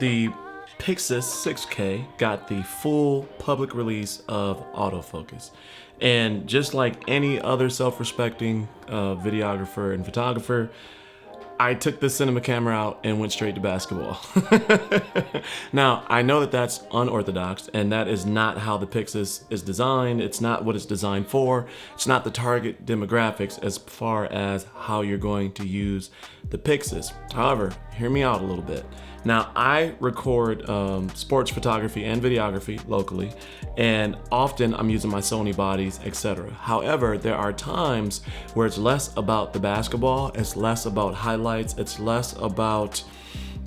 the PYXIS 6K got the full public release of autofocus. And just like any other self-respecting videographer and photographer, I took the cinema camera out and went straight to basketball. Now, I know that that's unorthodox, and that is not how the PYXIS is designed. It's not what it's designed for. It's not the target demographics as far as how you're going to use the PYXIS. However, hear me out a little bit. Now, I record sports photography and videography locally, and often I'm using my Sony bodies, etc. However, there are times where it's less about the basketball, it's less about highlights, it's less about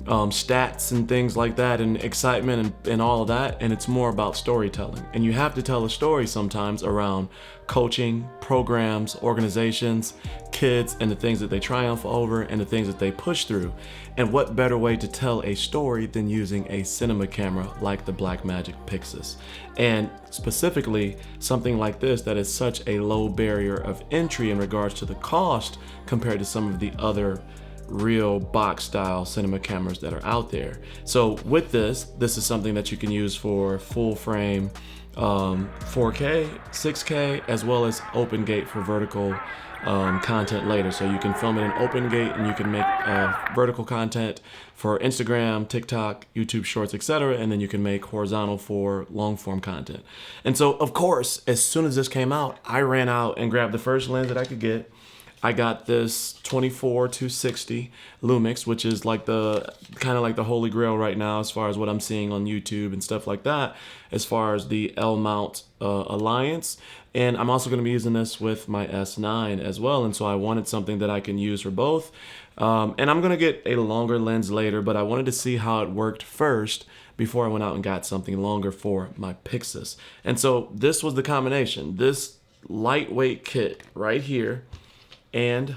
stats and things like that, and excitement and all of that, and it's more about storytelling. And you have to tell a story sometimes around coaching, programs, organizations, kids, and the things that they triumph over and the things that they push through. And what better way to tell a story than using a cinema camera like the Blackmagic PYXIS? And specifically, something like this that is such a low barrier of entry in regards to the cost compared to some of the other real box style cinema cameras that are out there. So with this is something that you can use for full frame 4K, 6K, as well as open gate for vertical content later. So you can film it in open gate and you can make vertical content for Instagram, TikTok, YouTube Shorts, etc. And then you can make horizontal for long form content. And so, of course, as soon as this came out, I ran out and grabbed the first lens that I could get. I got this 24-260 Lumix, which is like the kind of like the holy grail right now as far as what I'm seeing on YouTube and stuff like that, as far as the L-mount alliance. And I'm also going to be using this with my S9 as well. And so I wanted something that I can use for both. And I'm going to get a longer lens later, but I wanted to see how it worked first before I went out and got something longer for my PYXIS. And so this was the combination. This lightweight kit right here, and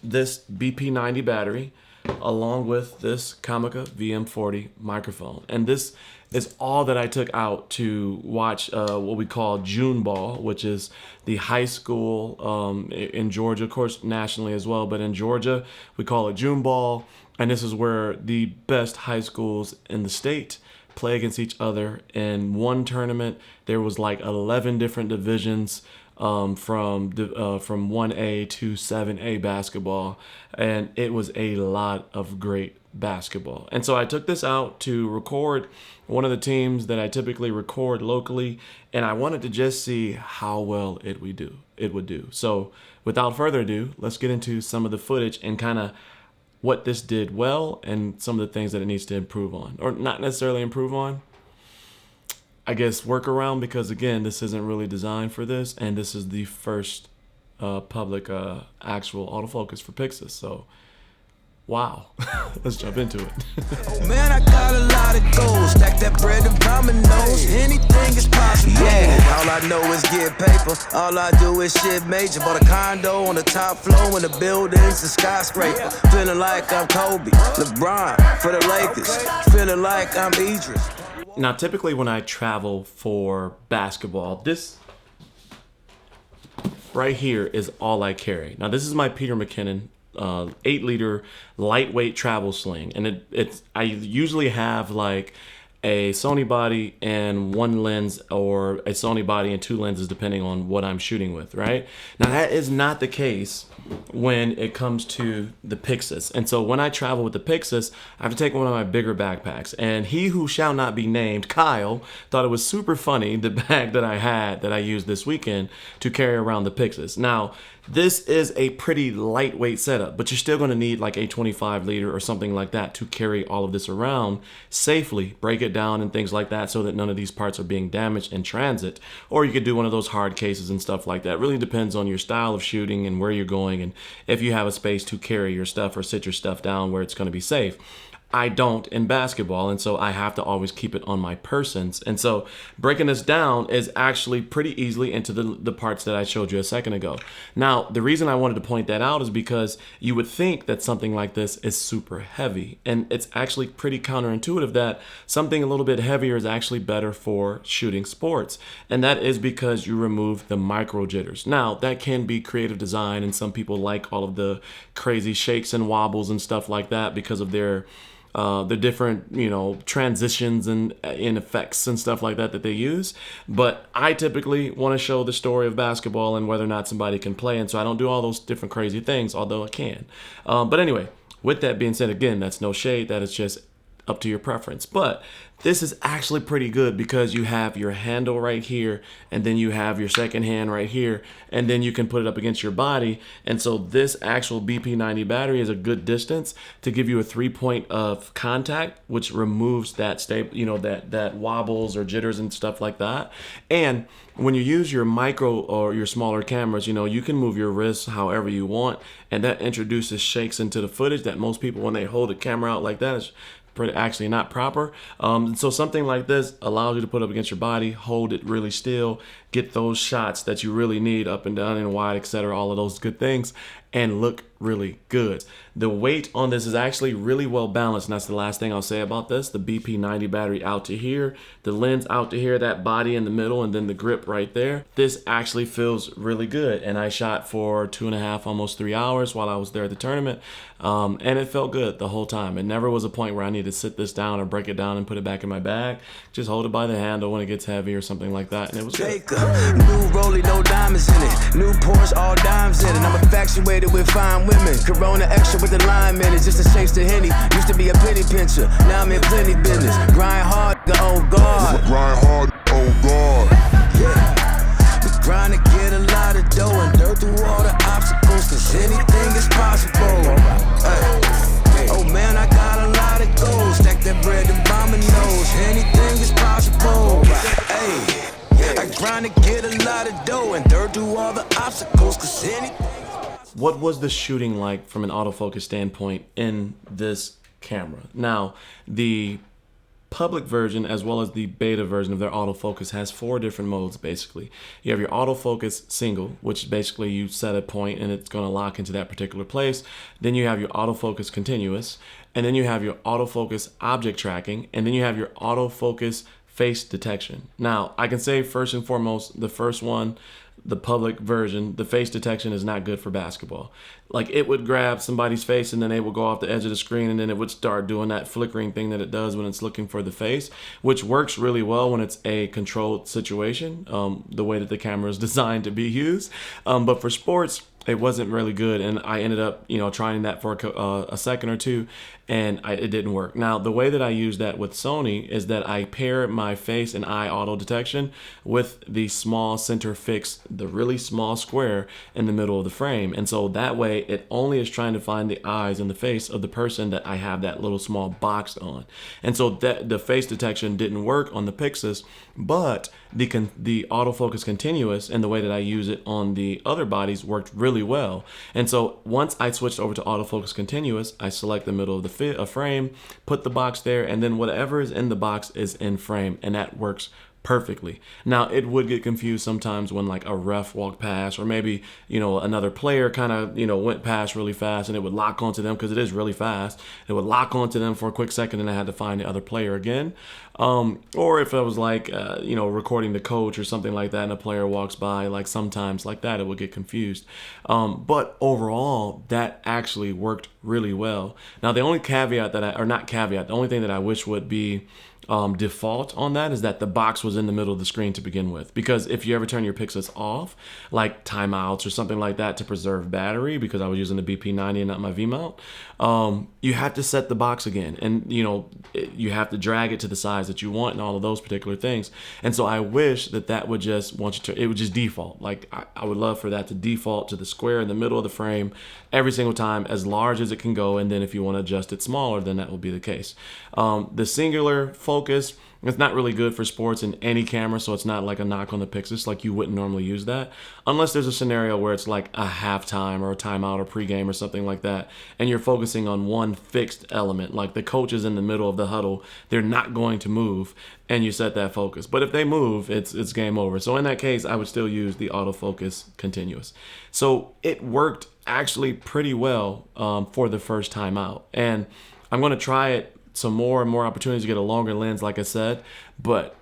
this BP90 battery, along with this Comica VM40 microphone. And this is all that I took out to watch what we call June Ball, which is the high school in Georgia, of course nationally as well, but in Georgia we call it June Ball. And this is where the best high schools in the state play against each other. In one tournament, there was like 11 different divisions from 1A to 7A basketball, and it was a lot of great basketball. And so I took this out to record one of the teams that I typically record locally, and I wanted to just see how well it would do. So without further ado, let's get into some of the footage and kind of what this did well and some of the things that it needs to improve on, or not necessarily improve on, I guess work around, because again, this isn't really designed for this, and this is the first public actual autofocus for PYXIS. So wow. Let's jump into it. Oh man, I got a lot of goals. Stack that bread and dominoes. Anything is possible. Yeah, all I know is get paper. All I do is shit major. Bought a condo on the top floor in the buildings, a skyscraper. Feeling like I'm Kobe, LeBron for the Lakers. Feeling like I'm Idris. Now, typically when I travel for basketball, this right here is all I carry. Now, this is my Peter McKinnon 8-liter lightweight travel sling, and I usually have like a Sony body and one lens, or a Sony body and two lenses depending on what I'm shooting with, right? Now that is not the case when it comes to the PYXIS. And so when I travel with the PYXIS, I have to take one of my bigger backpacks. And he who shall not be named, Kyle, thought it was super funny, the bag that I had that I used this weekend to carry around the PYXIS. Now, this is a pretty lightweight setup, but you're still going to need like a 25-liter or something like that to carry all of this around safely, break it down and things like that, so that none of these parts are being damaged in transit. Or you could do one of those hard cases and stuff like that. It really depends on your style of shooting and where you're going, and if you have a space to carry your stuff or sit your stuff down where it's going to be safe. I don't in basketball, and so I have to always keep it on my persons. And so breaking this down is actually pretty easily into the parts that I showed you a second ago. Now, the reason I wanted to point that out is because you would think that something like this is super heavy, and it's actually pretty counterintuitive that something a little bit heavier is actually better for shooting sports. And that is because you remove the micro jitters. Now, that can be creative design, and some people like all of the crazy shakes and wobbles and stuff like that because of their the different, transitions and in effects and stuff like that they use. But I typically want to show the story of basketball and whether or not somebody can play. And so I don't do all those different crazy things, although I can. But anyway, with that being said, again, that's no shade. That is just up to your preference. But this is actually pretty good because you have your handle right here, and then you have your second hand right here, and then you can put it up against your body. And so this actual BP90 battery is a good distance to give you a 3-point of contact, which removes that that wobbles or jitters and stuff like that. And when you use your micro or your smaller cameras, you can move your wrists however you want, and that introduces shakes into the footage that most people, when they hold the camera out like that, is actually not proper. So something like this allows you to put up against your body, hold it really still, get those shots that you really need up and down and wide, etc., all of those good things, and look really good. The weight on this is actually really well balanced, and that's the last thing I'll say about this. The BP90 battery out to here, the lens out to here, that body in the middle, and then the grip right there. This actually feels really good, and I shot for 2.5, almost 3 hours while I was there at the tournament, and it felt good the whole time. It never was a point where I need to sit this down or break it down and put it back in my bag. Just hold it by the handle when it gets heavy or something like that, and it was good. New rollie, no diamonds in it. New Porsche, all dimes in it. I'm infatuated with fine women. Corona extra with the lime in it. Just a chase to Henny. Used to be a penny pincher. Now I'm in plenty business. Grind hard, oh God. Grind hard, oh God. Yeah. We grind to get a lot of dough and dirt through all the obstacles. Cause anything is possible. Hey. Oh man, I got a lot of goals. Stack that bread and bomb nose. Anything is possible. Hey. I grind to get a lot of dough and dirt through all the obstacles, cause anything. What was the shooting like from an autofocus standpoint in this camera? Now, the public version as well as the beta version of their autofocus has 4 different modes basically. You have your autofocus single, which basically you set a point and it's going to lock into that particular place. Then you have your autofocus continuous, and then you have your autofocus object tracking, and then you have your autofocus face detection. Now, I can say first and foremost, the first one, the public version, the face detection is not good for basketball. Like, it would grab somebody's face and then they would go off the edge of the screen, and then it would start doing that flickering thing that it does when it's looking for the face, which works really well when it's a controlled situation, the way that the camera is designed to be used. But for sports, it wasn't really good, and I ended up, trying that for a second or two, and it didn't work. Now, the way that I use that with Sony is that I pair my face and eye auto detection with the small center fix, the really small square in the middle of the frame, and so that way it only is trying to find the eyes and the face of the person that I have that little small box on. And so that the face detection didn't work on the PYXIS, but the autofocus continuous and the way that I use it on the other bodies worked really well. And so once I switched over to autofocus continuous, I select the middle of the frame, put the box there, and then whatever is in the box is in frame, and that works perfectly. Now, it would get confused sometimes when like a ref walked past, or maybe, another player kind of, went past really fast, and it would lock onto them because it is really fast. It would lock onto them for a quick second, and I had to find the other player again. Or if it was like, recording the coach or something like that, and a player walks by, like sometimes like that, it would get confused. But overall, that actually worked really well. Now, the only caveat the only thing that I wish would be default on that is that the box was in the middle of the screen to begin with, because if you ever turn your PYXIS off, like timeouts or something like that to preserve battery, because I was using the BP90 and not my V mount, you have to set the box again, and you have to drag it to the size that you want and all of those particular things. And so I wish that would just it would just default. Like, I would love for that to default to the square in the middle of the frame every single time, as large as it can go, and then if you want to adjust it smaller, then that will be the case. The singular focus, it's not really good for sports in any camera, so it's not like a knock on the PYXIS. Like, you wouldn't normally use that unless there's a scenario where it's like a halftime or a timeout or pregame or something like that, and you're focusing on one fixed element, like the coach is in the middle of the huddle, they're not going to move, and you set that focus. But if they move, it's game over. So in that case, I would still use the autofocus continuous. So it worked actually pretty well for the first time out, and I'm going to try it some more and more opportunities to get a longer lens, like I said, but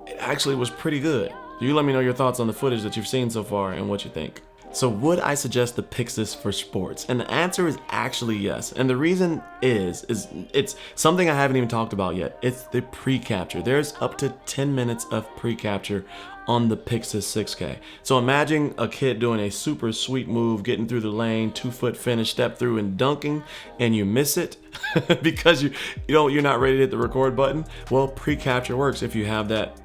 it actually was pretty good. You let me know your thoughts on the footage that you've seen so far and what you think. So would I suggest the PYXIS for sports? And the answer is actually yes. And the reason is it's something I haven't even talked about yet. It's the pre-capture. There's up to 10 minutes of pre-capture on the PYXIS 6K. So imagine a kid doing a super sweet move, getting through the lane, 2-foot finish, step through and dunking, and you miss it because you're not ready to hit the record button. Well, pre-capture works if you have that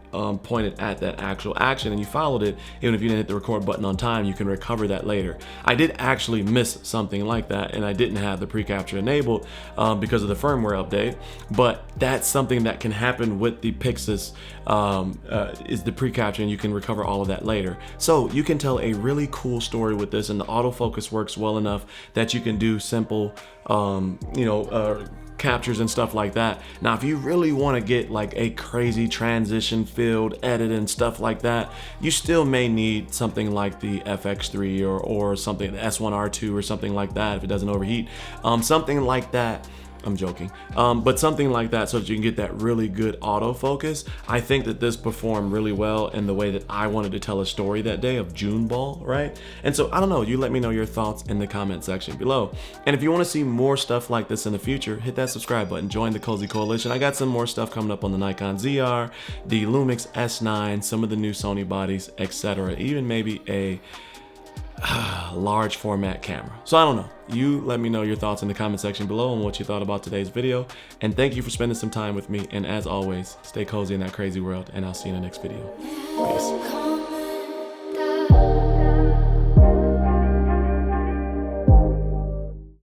pointed at that actual action and you followed it. Even if you didn't hit the record button on time, you can recover that later. I did actually miss something like that, and I didn't have the pre-capture enabled because of the firmware update, but that's something that can happen with the PYXIS is the pre-capture, and you can recover all of that later. So you can tell a really cool story with this, and the autofocus works well enough that you can do simple captures and stuff like that. Now, if you really want to get like a crazy transition filled edit and stuff like that, you still may need something like the FX3 or something, the S1R II or something like that, if it doesn't overheat. Something like that. I'm joking, but something like that, so that you can get that really good autofocus. I think that this performed really well in the way that I wanted to tell a story that day of June Ball, right? And so I don't know, you let me know your thoughts in the comment section below. And if you want to see more stuff like this in the future, hit that subscribe button, join the Cosey Coalition. I got some more stuff coming up on the Nikon ZR, the Lumix S9, some of the new Sony bodies, etc. Even maybe a large format camera. So I don't know. You let me know your thoughts in the comment section below on what you thought about today's video. And thank you for spending some time with me. And as always, stay cozy in that crazy world, and I'll see you in the next video. Peace.